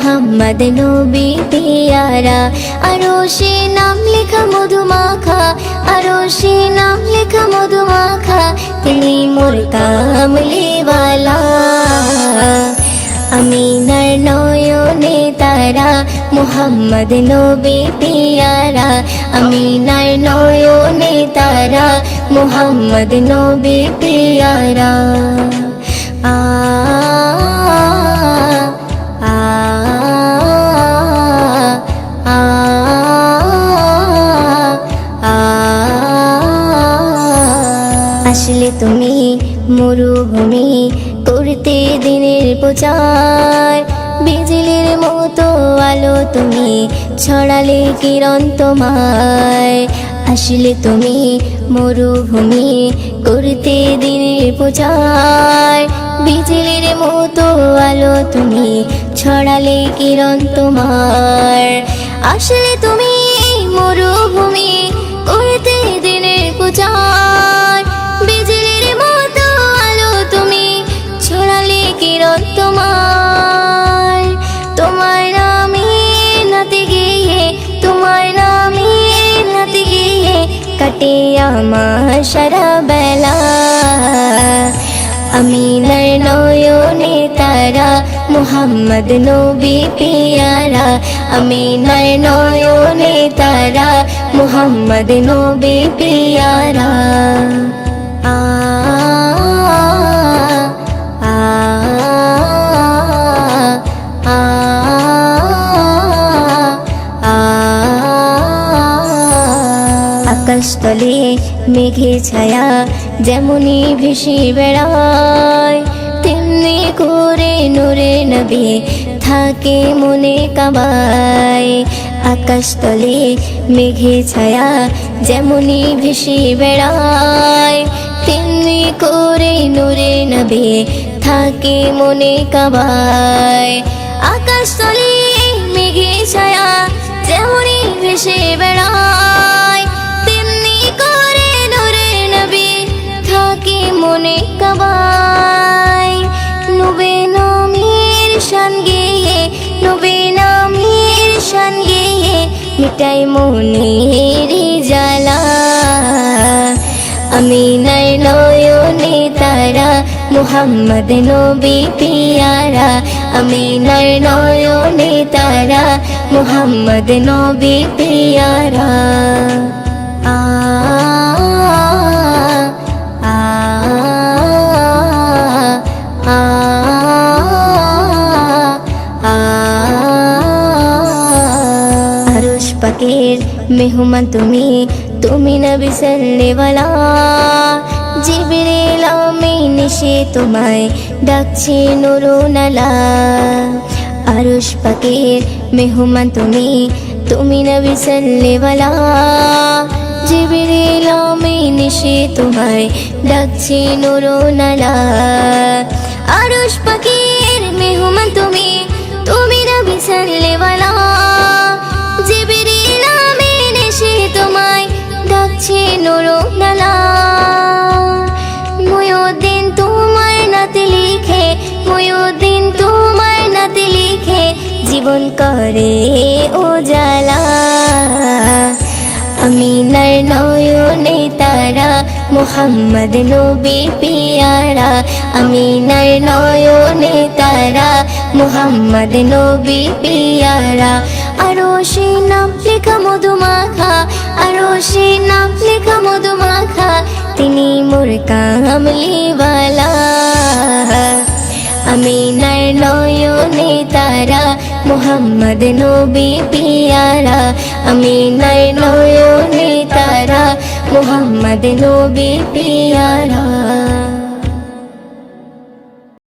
মুহাম্মদ নবী পিয়ারা। আরশে নাম লেখা মধুমাখা, আরশে নাম লেখা মধুমাখা, তিনি মোর কামলিওয়ালা। আমিনার নয়নে তারা মুহাম্মদ নবী পিয়ারা। আমিনার নয়নে তারা মুহাম্মদ নবী পিয়ারা। আ আ আ আ আসলে তুমি মরুভূমি করতে দিনের প্রচার, বিজলির মতো আলো তুমি ছড়ালে কিরণ তোমায়। আসলে তুমি মরুভূমি করতে দিনের প্রচার, বিজলির মতো আলো তুমি ছড়ালে কিরণ তোমার। আসলে তুমি মরুভূমি করতে দিনের প্রচার, বিজলির মতো আলো তুমি ছড়ালে কিরণ তোমার। তোমার নামে নাতে গিয়ে, তোমার নামে নাতে গিয়ে কাটে আমার সারা বেলা। আমিনার নয়নে তারা মুহাম্মদ নবী পিয়ারা। আমিনার নয়নে তারা মুহাম্মদ নবী পিয়ারা। আ আ আ আ আকাশতলে মেঘে ছায়া যেমনি ভেসে বেড়ায়, তেমনি করে নূরে নবী থাকে মনে কাবায়। আকাশতলে মেঘে ছায়া যেমনি ভেসে বেড়ায়, তেমনি করে নূরে নবী থাকে মনে কাবায়। আকাশতলে মেঘে ছায়া যেমনি ভেসে বেড়ায়, তেমনি করে নূরে নবী থাকে মনে কাবায়। নবী নামের শান গেয়ে, নবী নামের শান গেয়ে মিটাই মনের জ্বালা। আমিনার নয়নে তারা মুহাম্মদ নবী পিয়ারা। আমিনার নয়নে তারা মুহাম্মদ নবী পিয়ারা। আ আ আ আ আরশ পাকের মেহমান তুমি, তুমি নবী সাল্লেওয়ালা। জিবরিল আমিন এসে তোমায় ডাকছে নুরুনালা। আরশ পাকের মেহমান তুমি, তুমি নবী সাল্লেওয়ালা। জিবরিল আমিন এসে তোমায় ডাকছে নুরুনালা। আরশ পাকের মেহমান তুমি, তুমি নবী সাল্লেওয়ালা। জিবরিল আমিন এসে তোমায় ডাকছে নুরুনালা। মুয়ুদ্দিন তোমার নাতে লিখে, মুয়ুদ্দিন তোমার নাতে লিখে জীবন করে উজালা। আমিনার নয়নে তারা মুহাম্মদ নবী পিয়ারা। আমিনার নয়নে তারা মুহাম্মদ নবী পিয়ারা। আরশে নাম লেখা মধুমাখা, আরশে নাম লেখা মধুমাখা, তিনি মোর কামলিওয়ালা। আমিনার নয়নে তারা মুহাম্মদ নবী পিয়ারা। আমিনার নয়নে তারা মুহাম্মদ নবী পিয়ারা।